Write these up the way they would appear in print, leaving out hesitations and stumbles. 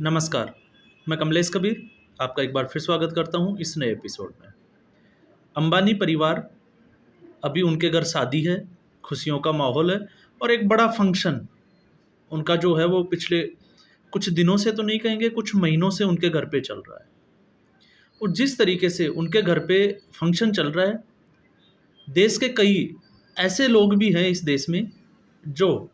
नमस्कार, मैं कमलेश कबीर आपका एक बार फिर स्वागत करता हूँ इस नए एपिसोड में। अंबानी परिवार, अभी उनके घर शादी है, खुशियों का माहौल है और एक बड़ा फंक्शन उनका जो है वो पिछले कुछ दिनों से तो नहीं कहेंगे, कुछ महीनों से उनके घर पे चल रहा है। और जिस तरीके से उनके घर पे फंक्शन चल रहा है, देश के कई ऐसे लोग भी हैं इस देश में जो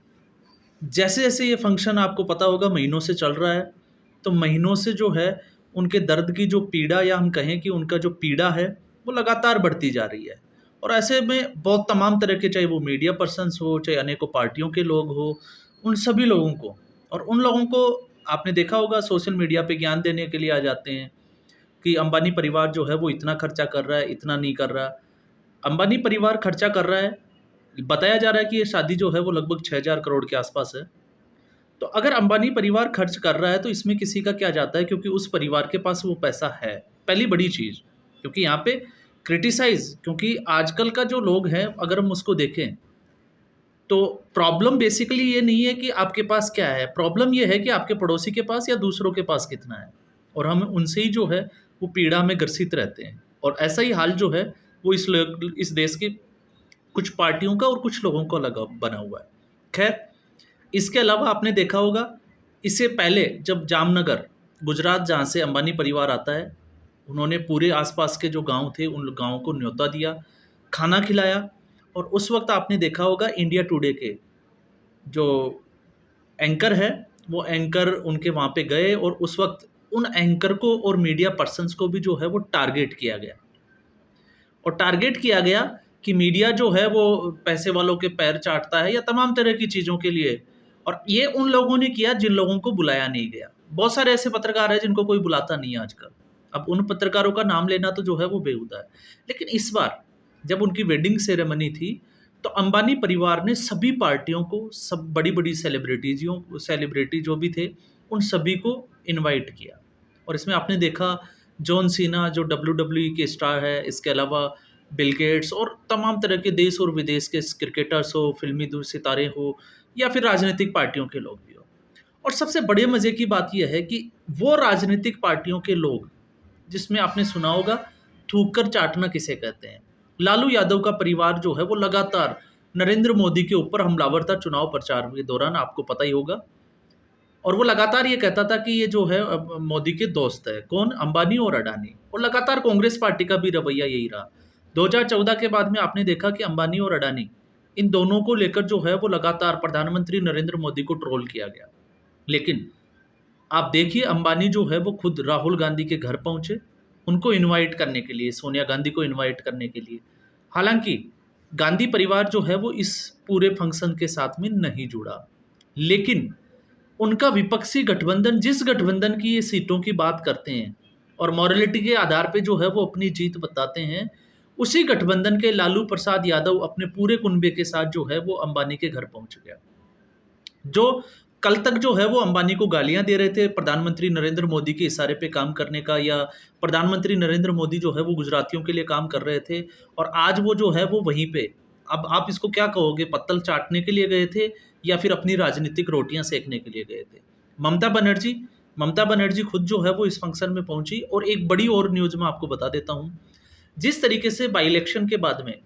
जैसे-जैसे ये फंक्शन आपको पता होगा महीनों से चल रहा है, तो महीनों से जो है उनके दर्द की जो पीड़ा या हम कहें कि उनका जो पीड़ा है, वो लगातार बढ़ती जा रही है। और ऐसे में बहुत तमाम तरह के चाहे वो मीडिया पर्सन्स हो, चाहे अनेकों पार्टियों के लोग हो, उन सभी लोगों को और उन लोगों को आपने देखा होगा सोशल मीडिया पे ज्ञान देने के लिए आ जाते हैं कि अंबानी परिवार जो है वो इतना खर्चा कर रहा है, इतना नहीं कर रहा। अंबानी परिवार खर्चा कर रहा है, बताया जा रहा है कि ये शादी जो है वो लगभग 6000 करोड़ के आसपास है। तो अगर अंबानी परिवार खर्च कर रहा है तो इसमें किसी का क्या जाता है, क्योंकि उस परिवार के पास वो पैसा है। पहली बड़ी चीज़, क्योंकि यहाँ पे क्रिटिसाइज़, क्योंकि आजकल का जो लोग हैं अगर हम उसको देखें, तो प्रॉब्लम बेसिकली ये नहीं है कि आपके पास क्या है, प्रॉब्लम ये है कि आपके पड़ोसी के पास या दूसरों के पास कितना है। और हम उनसे ही जो है वो पीड़ा में ग्रसित रहते हैं। और ऐसा ही हाल जो है वो इस देश की कुछ पार्टियों का और कुछ लोगों का लगा बना हुआ है। खैर, इसके अलावा आपने देखा होगा, इससे पहले जब जामनगर, गुजरात जहाँ से अंबानी परिवार आता है, उन्होंने पूरे आसपास के जो गाँव थे, उन गाँव को न्योता दिया, खाना खिलाया। और उस वक़्त आपने देखा होगा इंडिया टुडे के जो एंकर है, वो एंकर उनके वहाँ पे गए और उस वक़्त उन एंकर को और मीडिया पर्सन्स को भी जो है वो टारगेट किया गया। और टारगेट किया गया कि मीडिया जो है वो पैसे वालों के पैर चाटता है या तमाम तरह की चीज़ों के लिए। और ये उन लोगों ने किया जिन लोगों को बुलाया नहीं गया। बहुत सारे ऐसे पत्रकार हैं जिनको कोई बुलाता नहीं है आजकल। अब उन पत्रकारों का नाम लेना तो जो है वो बेहुदा है। लेकिन इस बार जब उनकी वेडिंग सेरेमनी थी, तो अंबानी परिवार ने सभी पार्टियों को, सब बड़ी-बड़ी सेलिब्रिटी जो भी थे, उन सभी को इनवाइट किया। और इसमें आपने देखा जॉन सीना जो डब्ल्यूडब्ल्यूई के स्टार है, इसके अलावा बिल गेट्स और तमाम तरह के देश और विदेश के क्रिकेटर्स हो, फ़िल्मी दूर सितारे हो या फिर राजनीतिक पार्टियों के लोग भी हो। और सबसे बड़े मज़े की बात ये है कि वो राजनीतिक पार्टियों के लोग, जिसमें आपने सुना होगा थूक कर चाटना किसे कहते हैं। लालू यादव का परिवार जो है वो लगातार नरेंद्र मोदी के ऊपर हमलावर था चुनाव प्रचार के दौरान, आपको पता ही होगा। और वो लगातार ये कहता था कि ये जो है मोदी के दोस्त है, कौन? अंबानी और अडानी। और लगातार कांग्रेस पार्टी का भी रवैया यही रहा। 2014 के बाद में आपने देखा कि अंबानी और अडानी, इन दोनों को लेकर जो है वो लगातार प्रधानमंत्री नरेंद्र मोदी को ट्रोल किया गया। लेकिन आप देखिए, अंबानी जो है वो खुद राहुल गांधी के घर पहुँचे, उनको इनवाइट करने के लिए, सोनिया गांधी को इनवाइट करने के लिए। हालाँकि गांधी परिवार जो है वो इस पूरे फंक्शन के साथ में नहीं जुड़ा। लेकिन उनका विपक्षी गठबंधन, जिस गठबंधन की ये सीटों की बात करते हैं और मॉरलिटी के आधार पे जो है वो अपनी जीत बताते हैं, उसी गठबंधन के लालू प्रसाद यादव अपने पूरे कुनबे के साथ जो है वो अंबानी के घर पहुँच गया। जो कल तक जो है वो अंबानी को गालियाँ दे रहे थे प्रधानमंत्री नरेंद्र मोदी के इशारे पे काम करने का, या प्रधानमंत्री नरेंद्र मोदी जो है वो गुजरातियों के लिए काम कर रहे थे, और आज वो जो है वो वहीं पे, अब आप इसको क्या कहोगे, पत्तल चाटने के लिए गए थे या फिर अपनी राजनीतिक रोटियाँ सेकने के लिए गए थे। ममता बनर्जी खुद जो है वो इस फंक्शन में पहुंची। और एक बड़ी और न्यूज़ मैं आपको बता देता हूँ, जिस तरीके से बाई इलेक्शन के बाद में,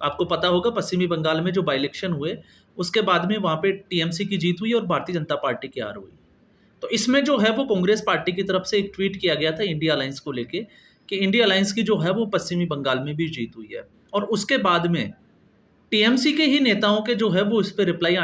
आपको पता होगा पश्चिमी बंगाल में जो बाई इलेक्शन हुए, उसके बाद में वहाँ पे टीएमसी की जीत हुई और भारतीय जनता पार्टी की हार हुई। तो इसमें जो है वो कांग्रेस पार्टी की तरफ से एक ट्वीट किया गया था इंडिया अलायंस को लेके, कि इंडिया अलायंस की जो है वो पश्चिमी बंगाल में भी जीत हुई है। और उसके बाद में टीएमसी के ही नेताओं के जो है वो इस पे रिप्लाई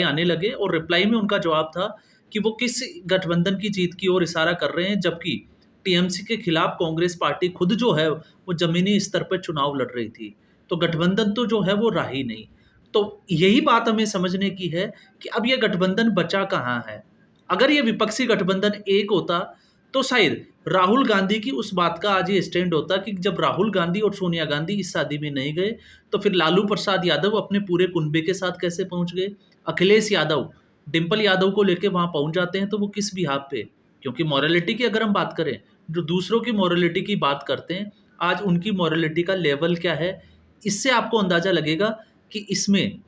आने लगे, और रिप्लाई में उनका जवाब था कि वो किस गठबंधन की जीत की ओर इशारा कर रहे हैं, जबकि टीएमसी के खिलाफ कांग्रेस पार्टी खुद जो है वो ज़मीनी स्तर पर चुनाव लड़ रही थी। तो गठबंधन तो जो है वो रहा ही नहीं। तो यही बात हमें समझने की है कि अब ये गठबंधन बचा कहाँ है। अगर ये विपक्षी गठबंधन एक होता, तो शायद राहुल गांधी की उस बात का आज ये स्टैंड होता कि जब राहुल गांधी और सोनिया गांधी इस शादी में नहीं गए, तो फिर लालू प्रसाद यादव अपने पूरे कुनबे के साथ कैसे पहुंच गए। अखिलेश यादव डिंपल यादव को लेके वहां पहुंच जाते हैं तो वो किस बिहाफ पे, क्योंकि मॉरलिटी की अगर हम बात करें, जो दूसरों की मॉरलिटी की बात करते हैं, आज उनकी मॉरलिटी का लेवल क्या है, इससे आपको अंदाजा लगेगा कि इसमें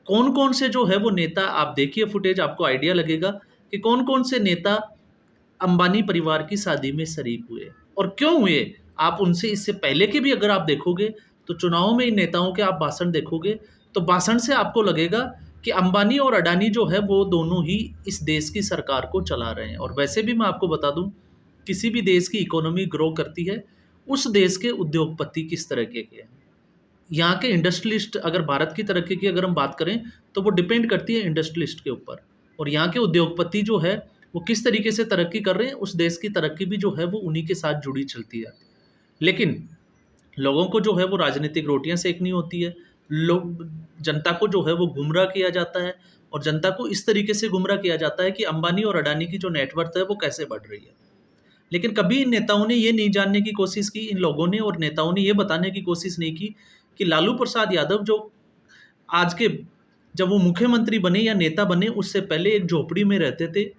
कौन-कौन से जो है वो नेता, आप देखिए फुटेज, आपको आइडिया लगेगा कि कौन-कौन से नेता अंबानी परिवार की शादी में शरीक हुए। और क्यों हुए? आप उनसे इससे पहले के भी अगर आप देखोगे, तो चुनाव में इन नेताओं के आप भाषण देखोगे, तो भाषण से आपको लगेगा कि अंबानी और अडानी जो है वो दोनों ही इस देश की सरकार को चला रहे हैं। और वैसे भी मैं आपको बता दूं, किसी भी देश की इकोनॉमी ग्रो करती है, उस देश के उद्योगपति किस तरह के हैं। यहाँ के इंडस्ट्रियलिस्ट, अगर भारत की तरक्की की अगर हम बात करें, तो वो डिपेंड करती है इंडस्ट्रियलिस्ट के ऊपर। और यहाँ के उद्योगपति जो है वो किस तरीके से तरक्की कर रहे हैं, उस देश की तरक्की भी जो है वो उन्हीं के साथ जुड़ी चलती है। लेकिन लोगों को जो है वो राजनीतिक रोटियां सेकनी होती है। लोग, जनता को जो है वो गुमराह किया जाता है, और जनता को इस तरीके से गुमराह किया जाता है कि अंबानी और अडानी की जो नेटवर्थ है वो कैसे बढ़ रही है। लेकिन कभी इन नेताओं ने ये नहीं जानने की कोशिश की, इन लोगों ने और नेताओं ने ये बताने की कोशिश नहीं की कि लालू प्रसाद यादव जो आज के, जब वो मुख्यमंत्री बने या नेता बने, उससे पहले एक झोपड़ी में रहते थे,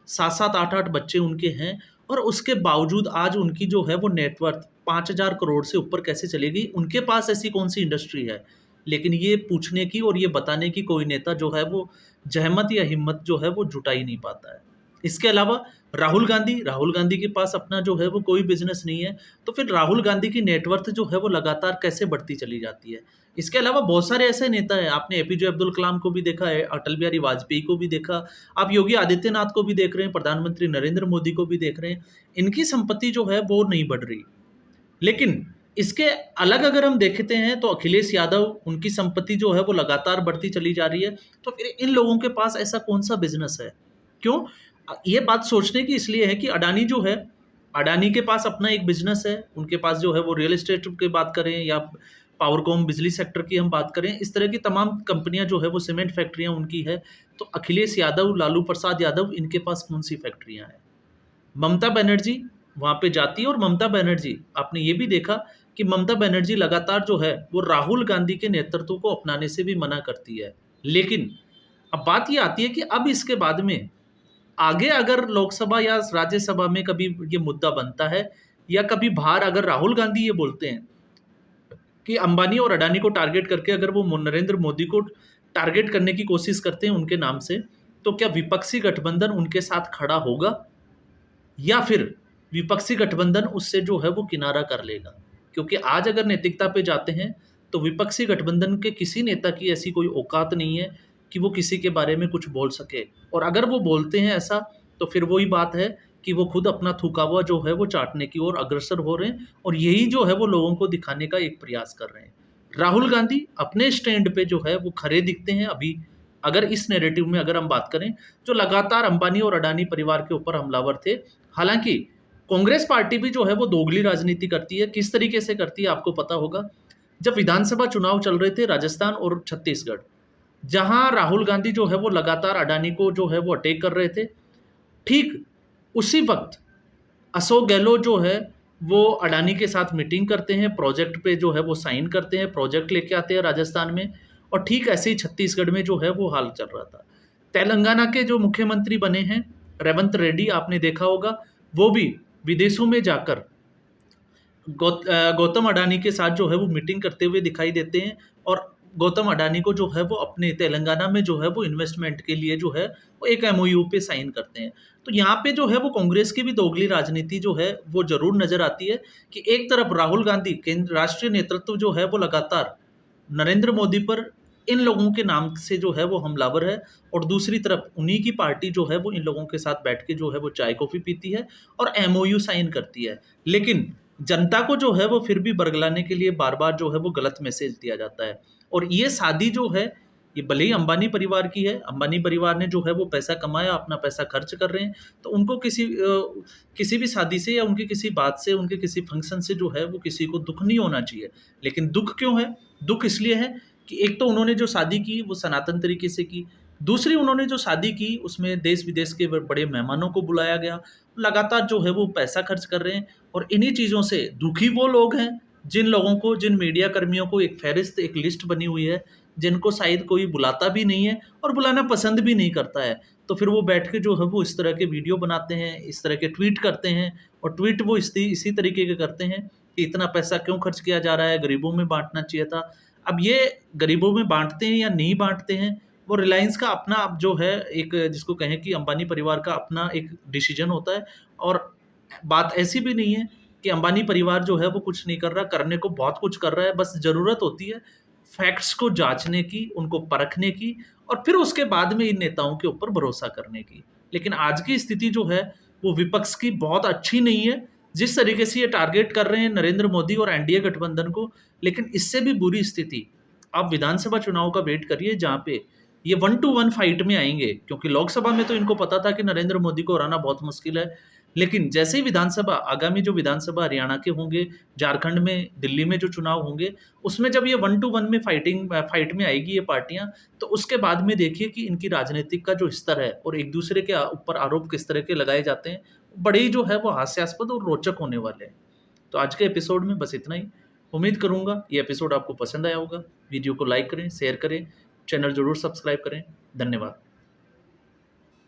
7-7 8-8 बच्चे उनके हैं, और उसके बावजूद आज उनकी जो है वो नेटवर्थ 5,000 करोड़ से ऊपर कैसे चली गई। उनके पास ऐसी कौन सी इंडस्ट्री है? लेकिन ये पूछने की और ये बताने की कोई नेता जो है वो जहमत या हिम्मत जो है वो जुटा ही नहीं पाता है। इसके अलावा राहुल गांधी के पास अपना जो है वो कोई बिजनेस नहीं है, तो फिर राहुल गांधी की नेटवर्थ जो है वो लगातार कैसे बढ़ती चली जाती है। इसके अलावा बहुत सारे ऐसे नेता हैं, आपने एपीजे अब्दुल कलाम को भी देखा है, अटल बिहारी वाजपेयी को भी देखा, आप योगी आदित्यनाथ को भी देख रहे हैं, प्रधानमंत्री नरेंद्र मोदी को भी देख रहे हैं। इनकी संपत्ति जो है वो नहीं बढ़ रही। लेकिन इसके अलग अगर हम देखते हैं, तो अखिलेश यादव, उनकी संपत्ति जो है वो लगातार बढ़ती चली जा रही है। तो फिर इन लोगों के पास ऐसा कौन सा बिजनेस है? क्यों? ये बात सोचने की इसलिए है कि अडानी जो है, अडानी के पास अपना एक बिजनेस है, उनके पास जो है वो रियल एस्टेट की बात करें या पावरकॉम बिजली सेक्टर की हम बात करें, इस तरह की तमाम कंपनियां जो है वो सीमेंट फैक्ट्रियां उनकी है। तो अखिलेश यादव, लालू प्रसाद यादव, इनके पास कौन सी फैक्ट्रियां हैं? ममता बनर्जी वहाँ पे जाती है, और ममता बनर्जी, आपने ये भी देखा कि ममता बनर्जी लगातार जो है वो राहुल गांधी के नेतृत्व को अपनाने से भी मना करती है। लेकिन अब बात ये आती है कि अब इसके बाद में आगे अगर लोकसभा या राज्यसभा में कभी ये मुद्दा बनता है, या कभी बाहर अगर राहुल गांधी ये बोलते हैं कि अंबानी और अडानी को टारगेट करके अगर वो नरेंद्र मोदी को टारगेट करने की कोशिश करते हैं उनके नाम से, तो क्या विपक्षी गठबंधन उनके साथ खड़ा होगा, या फिर विपक्षी गठबंधन उससे जो है वो किनारा कर लेगा? क्योंकि आज अगर नैतिकता पे जाते हैं, तो विपक्षी गठबंधन के किसी नेता की ऐसी कोई औकात नहीं है कि वो किसी के बारे में कुछ बोल सके। और अगर वो बोलते हैं ऐसा, तो फिर वही बात है कि वो खुद अपना थूका हुआ जो है वो चाटने की ओर अग्रसर हो रहे हैं, और यही जो है वो लोगों को दिखाने का एक प्रयास कर रहे हैं। राहुल गांधी अपने स्टैंड पे जो है वो खरे दिखते हैं अभी। अगर इस नैरेटिव में अगर हम बात करें, जो लगातार अंबानी और अडानी परिवार के ऊपर हमलावर थे। हालांकि कांग्रेस पार्टी भी जो है वो दोगली राजनीति करती है। किस तरीके से करती है आपको पता होगा। जब विधानसभा चुनाव चल रहे थे राजस्थान और छत्तीसगढ़, जहां राहुल गांधी जो है वो लगातार अडानी को जो है वो अटैक कर रहे थे, ठीक उसी वक्त अशोक गहलोत जो है वो अडानी के साथ मीटिंग करते हैं, प्रोजेक्ट पे जो है वो साइन करते हैं, प्रोजेक्ट लेके आते हैं राजस्थान में। और ठीक ऐसे ही छत्तीसगढ़ में जो है वो हाल चल रहा था। तेलंगाना के जो मुख्यमंत्री बने हैं रेवंत रेड्डी, आपने देखा होगा, वो भी विदेशों में जाकर गौतम अडानी के साथ जो है वो मीटिंग करते हुए दिखाई देते हैं। और गौतम अडानी को जो है वो अपने तेलंगाना में जो है वो इन्वेस्टमेंट के लिए जो है वो एक एमओयू पे साइन करते हैं। तो यहाँ पे जो है वो कांग्रेस की भी दोगली राजनीति जो है वो जरूर नजर आती है कि एक तरफ राहुल गांधी, केंद्र राष्ट्रीय नेतृत्व जो है वो लगातार नरेंद्र मोदी पर इन लोगों के नाम से जो है वो हमलावर है, और दूसरी तरफ उन्हीं की पार्टी जो है वो इन लोगों के साथ बैठ के जो है वो चाय कॉफी पीती है और एमओयू साइन करती है। लेकिन जनता को जो है वो फिर भी बरगलाने के लिए बार बार जो है वो गलत मैसेज दिया जाता है। और ये शादी जो है, ये भले ही अंबानी परिवार की है, अंबानी परिवार ने जो है वो पैसा कमाया, अपना पैसा खर्च कर रहे हैं, तो उनको किसी भी शादी से या उनकी किसी बात से, उनके किसी फंक्शन से जो है वो किसी को दुख नहीं होना चाहिए। लेकिन दुख क्यों है? दुख इसलिए है कि एक तो उन्होंने जो शादी की वो सनातन तरीके से की, दूसरी उन्होंने जो शादी की उसमें देश विदेश के बड़े मेहमानों को बुलाया गया, लगातार जो है वो पैसा खर्च कर रहे हैं। और इन्हीं चीज़ों से दुखी वो लोग हैं जिन लोगों को, जिन मीडिया कर्मियों को एक फहरिस्त, एक लिस्ट बनी हुई है, जिनको शायद कोई बुलाता भी नहीं है और बुलाना पसंद भी नहीं करता है। तो फिर वो बैठ के जो है वो इस तरह के वीडियो बनाते हैं, इस तरह के ट्वीट करते हैं, और ट्वीट वो इसी तरीके के करते हैं कि इतना पैसा क्यों खर्च किया जा रहा है, गरीबों में बांटना चाहिए था। अब ये गरीबों में बांटते हैं या नहीं बांटते हैं, वो रिलायंस का अपना अब जो है एक जिसको कहें कि अंबानी परिवार का अपना एक डिसीजन होता है। और बात ऐसी भी नहीं है कि अंबानी परिवार जो है वो कुछ नहीं कर रहा, करने को बहुत कुछ कर रहा है, बस ज़रूरत होती है फैक्ट्स को जाँचने की, उनको परखने की और फिर उसके बाद में इन नेताओं के ऊपर भरोसा करने की। लेकिन आज की स्थिति जो है वो विपक्ष की बहुत अच्छी नहीं है। जिस तरीके से ये टारगेट कर रहे हैं नरेंद्र मोदी और एनडीए गठबंधन को, लेकिन इससे भी बुरी स्थिति आप विधानसभा चुनाव का वेट करिए जहाँ पे ये 1 टू 1 फाइट में आएँगे, क्योंकि लोकसभा में तो इनको पता था कि नरेंद्र मोदी को हराना बहुत मुश्किल है। लेकिन जैसे ही विधानसभा आगामी जो विधानसभा हरियाणा के होंगे, झारखंड में, दिल्ली में जो चुनाव होंगे, उसमें जब ये 1 टू 1 में फाइट में आएगी ये पार्टियाँ, तो उसके बाद में देखिए कि इनकी राजनीतिक का जो स्तर है और एक-दूसरे के ऊपर आरोप किस तरह के लगाए जाते हैं, बड़े ही जो है वो हास्यास्पद और रोचक होने वाले हैं। तो आज के एपिसोड में बस इतना ही। उम्मीद करूँगा ये एपिसोड आपको पसंद आया होगा। वीडियो को लाइक करें, शेयर करें, चैनल ज़रूर सब्सक्राइब करें। धन्यवाद।